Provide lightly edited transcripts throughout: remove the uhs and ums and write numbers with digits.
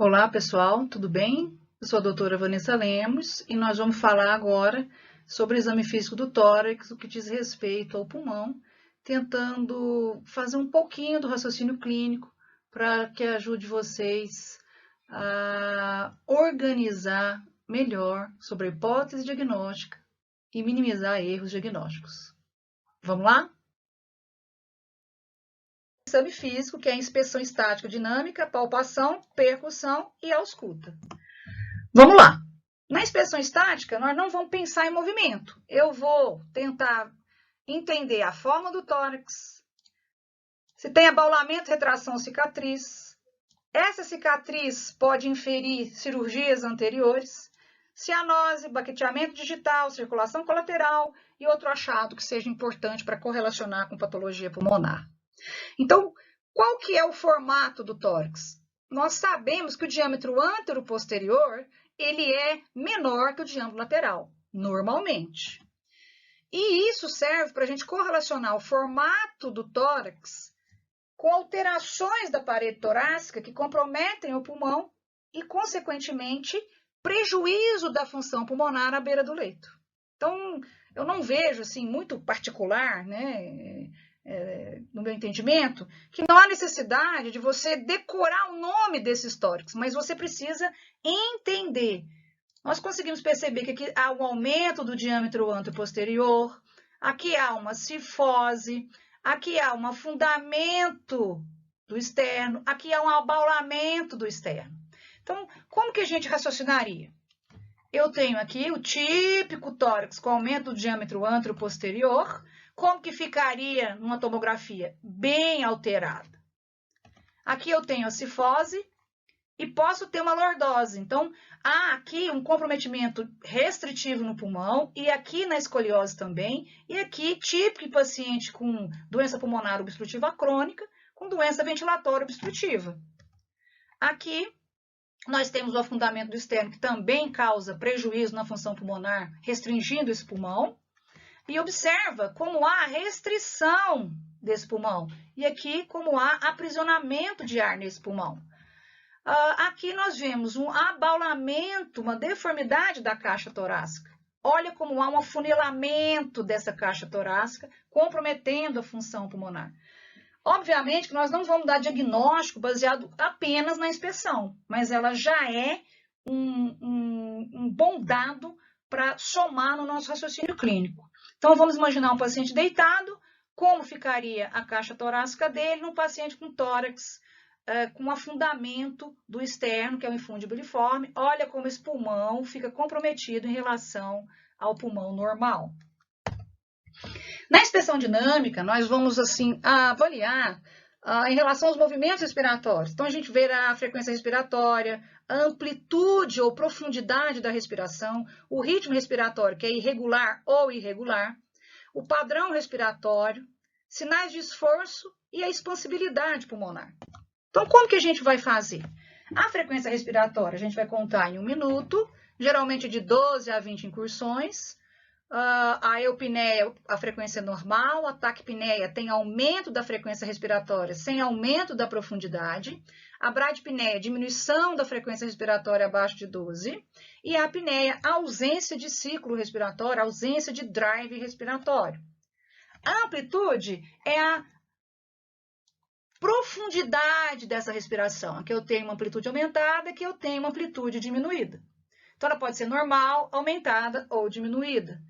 Olá, pessoal, tudo bem? Eu sou a doutora Vanessa Lemos e nós vamos falar agora sobre o exame físico do tórax, o que diz respeito ao pulmão, tentando fazer um pouquinho do raciocínio clínico para que ajude vocês a organizar melhor sobre a hipótese diagnóstica e minimizar erros diagnósticos. Vamos lá? Exame físico, que é a inspeção estática dinâmica, palpação, percussão e ausculta. Vamos lá. Na inspeção estática, nós não vamos pensar em movimento. Eu vou tentar entender a forma do tórax, se tem abaulamento, retração, cicatriz. Essa cicatriz pode inferir cirurgias anteriores, cianose, baqueteamento digital, circulação colateral e outro achado que seja importante para correlacionar com patologia pulmonar. Então, qual que é o formato do tórax? Nós sabemos que o diâmetro antero-posterior ele é menor que o diâmetro lateral, normalmente. E isso serve para a gente correlacionar o formato do tórax com alterações da parede torácica que comprometem o pulmão e, consequentemente, prejuízo da função pulmonar à beira do leito. Então, eu não vejo, assim, muito particular, né, no meu entendimento, que não há necessidade de você decorar o nome desses tórax, mas você precisa entender. Nós conseguimos perceber que aqui há um aumento do diâmetro anteroposterior, aqui há uma cifose, aqui há um afundamento do externo, aqui há um abaulamento do externo. Então, como que a gente raciocinaria? Eu tenho aqui o típico tórax com aumento do diâmetro anteroposterior. Como que ficaria numa tomografia? Bem alterada. Aqui eu tenho a cifose e posso ter uma lordose. Então, há aqui um comprometimento restritivo no pulmão e aqui na escoliose também. E aqui, típico em paciente com doença pulmonar obstrutiva crônica, com doença ventilatória obstrutiva. Aqui, nós temos o afundamento do externo, que também causa prejuízo na função pulmonar, restringindo esse pulmão. E observa como há restrição desse pulmão. E aqui, como há aprisionamento de ar nesse pulmão. Aqui nós vemos um abaulamento, uma deformidade da caixa torácica. Olha como há um afunilamento dessa caixa torácica, comprometendo a função pulmonar. Obviamente que nós não vamos dar diagnóstico baseado apenas na inspeção, mas ela já é um bom dado para somar no nosso raciocínio clínico. Então, vamos imaginar um paciente deitado, como ficaria a caixa torácica dele num paciente com tórax, com afundamento do externo, que é o infundibiliforme. Olha como esse pulmão fica comprometido em relação ao pulmão normal. Na inspeção dinâmica, nós vamos assim avaliar em relação aos movimentos respiratórios. Então, a gente vê a frequência respiratória, a amplitude ou profundidade da respiração, o ritmo respiratório, que é irregular ou irregular, o padrão respiratório, sinais de esforço e a expansibilidade pulmonar. Então, como que a gente vai fazer? A frequência respiratória, a gente vai contar em 1 minuto, geralmente de 12 a 20 incursões. A eupneia, a frequência normal, a taquipneia tem aumento da frequência respiratória sem aumento da profundidade, a bradipneia, diminuição da frequência respiratória abaixo de 12, e a apneia, ausência de ciclo respiratório, ausência de drive respiratório. A amplitude é a profundidade dessa respiração, aqui eu tenho uma amplitude aumentada, aqui eu tenho uma amplitude diminuída. Então, ela pode ser normal, aumentada ou diminuída.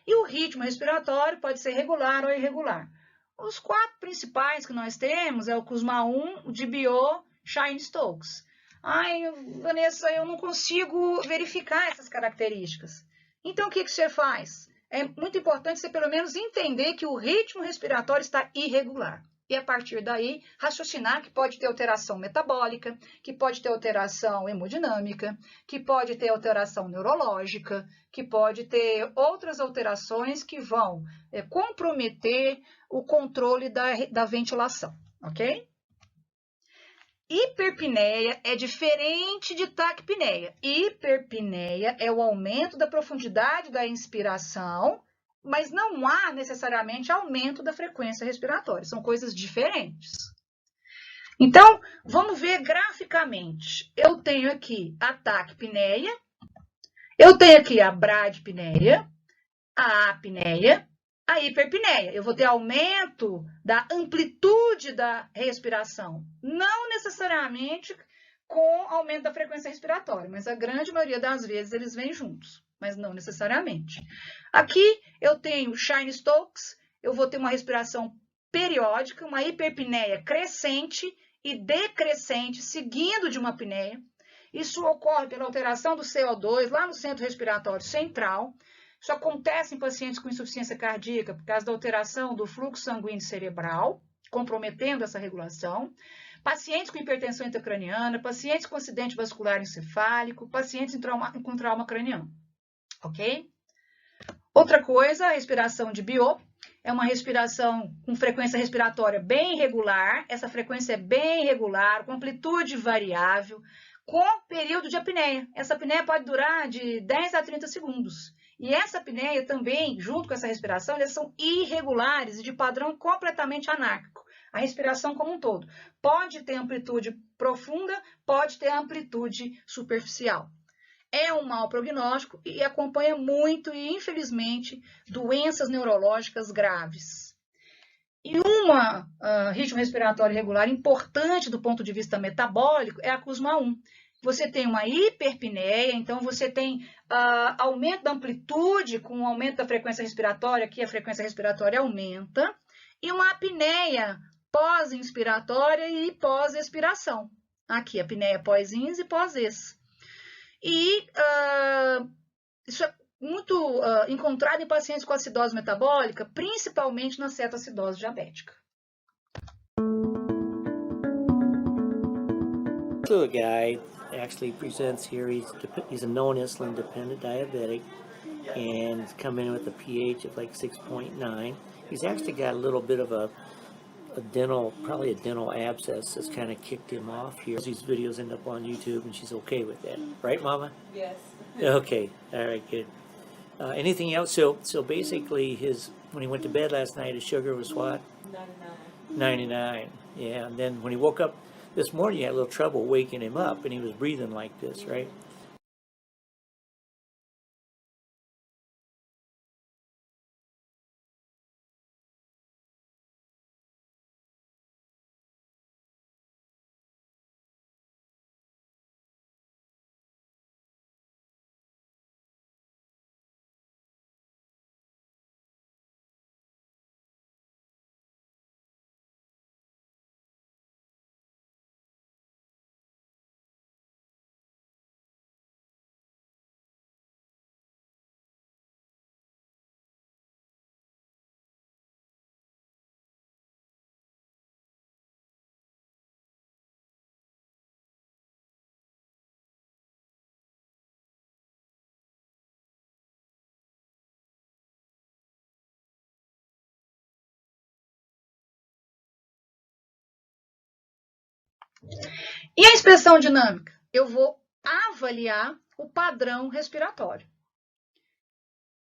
E o ritmo respiratório pode ser regular ou irregular. Os 4 principais que nós temos é o Kussmaul, o DBO, Cheyne-Stokes. Ai, Vanessa, eu não consigo verificar essas características. Então, o que você faz? É muito importante você, pelo menos, entender que o ritmo respiratório está irregular. E, a partir daí, raciocinar que pode ter alteração metabólica, que pode ter alteração hemodinâmica, que pode ter alteração neurológica, que pode ter outras alterações que vão comprometer o controle da ventilação, ok? Hiperpneia é diferente de taquipneia. Hiperpneia é o aumento da profundidade da inspiração, mas não há necessariamente aumento da frequência respiratória. São coisas diferentes. Então, vamos ver graficamente. Eu tenho aqui a taquipneia, eu tenho aqui a bradipneia, a apneia, a hiperpneia. Eu vou ter aumento da amplitude da respiração, não necessariamente com aumento da frequência respiratória, mas a grande maioria das vezes eles vêm juntos, mas não necessariamente. Aqui eu tenho Cheyne-Stokes, eu vou ter uma respiração periódica, uma hiperpneia crescente e decrescente, seguindo de uma apneia. Isso ocorre pela alteração do CO2 lá no centro respiratório central. Isso acontece em pacientes com insuficiência cardíaca por causa da alteração do fluxo sanguíneo cerebral, comprometendo essa regulação. Pacientes com hipertensão intracraniana, pacientes com acidente vascular encefálico, pacientes com trauma craniano, ok? Outra coisa, a respiração de Biot, é uma respiração com frequência respiratória bem irregular. Essa frequência é bem irregular, com amplitude variável, com período de apneia. Essa apneia pode durar de 10 a 30 segundos. E essa apneia também, junto com essa respiração, elas são irregulares e de padrão completamente anárquico. A respiração como um todo. Pode ter amplitude profunda, pode ter amplitude superficial. É um mau prognóstico e acompanha muito e, infelizmente, doenças neurológicas graves. E uma ritmo respiratório irregular importante do ponto de vista metabólico é a CUSMA-1. Você tem uma hiperpneia, então você tem aumento da amplitude com o aumento da frequência respiratória, aqui a frequência respiratória aumenta, e uma apneia pós-inspiratória e pós-expiração. Aqui, a apneia pós-ins e pós-ex. E isso é muito encontrado em pacientes com acidose metabólica, principalmente na cetoacidose diabética. So the guy actually presents here, he's a known insulin-dependent diabetic, and he's come in with a pH of like 6.9. He's actually got a little bit of probably a dental abscess that's kind of kicked him off here. These videos end up on YouTube, and she's okay with that. Right, Mama? Yes. Okay, all right, good. Anything else? So basically, when he went to bed last night, his sugar was what? 99. 99. Yeah, and then when he woke up this morning, he had a little trouble waking him up, and he was breathing like this, right? E a inspeção dinâmica? Eu vou avaliar o padrão respiratório.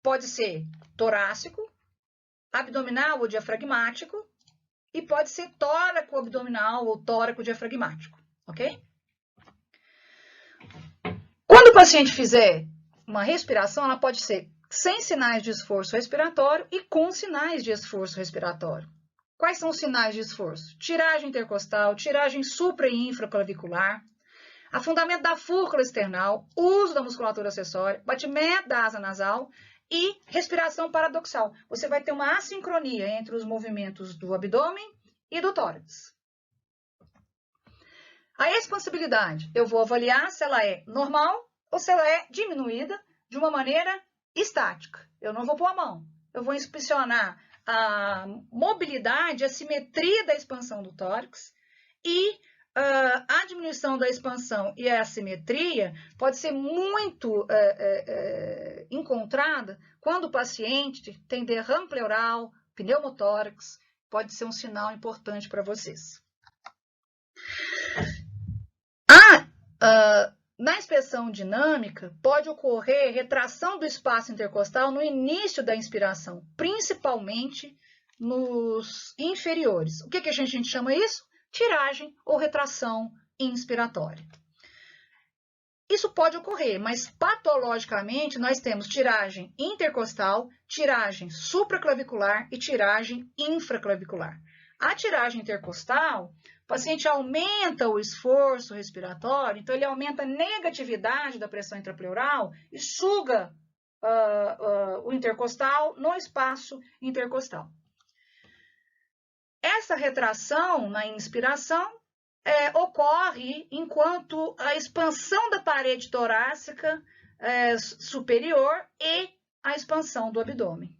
Pode ser torácico, abdominal ou diafragmático, e pode ser tóraco-abdominal ou tóraco-diafragmático, ok? Quando o paciente fizer uma respiração, ela pode ser sem sinais de esforço respiratório e com sinais de esforço respiratório. Quais são os sinais de esforço? Tiragem intercostal, tiragem supra e infraclavicular, afundamento da fúrcula external, uso da musculatura acessória, batimento da asa nasal e respiração paradoxal. Você vai ter uma assincronia entre os movimentos do abdômen e do tórax. A expansibilidade, eu vou avaliar se ela é normal ou se ela é diminuída de uma maneira estática. Eu não vou pôr a mão. Eu vou inspecionar a mobilidade, a simetria da expansão do tórax e a diminuição da expansão e a assimetria pode ser muito encontrada quando o paciente tem derrame pleural, pneumotórax, pode ser um sinal importante para vocês. Na inspeção dinâmica, pode ocorrer retração do espaço intercostal no início da inspiração, principalmente nos inferiores. O que a gente chama isso? Tiragem ou retração inspiratória. Isso pode ocorrer, mas patologicamente nós temos tiragem intercostal, tiragem supraclavicular e tiragem infraclavicular. A tiragem intercostal, o paciente aumenta o esforço respiratório, então ele aumenta a negatividade da pressão intrapleural e suga o intercostal no espaço intercostal. Essa retração na inspiração ocorre enquanto a expansão da parede torácica superior e a expansão do abdômen.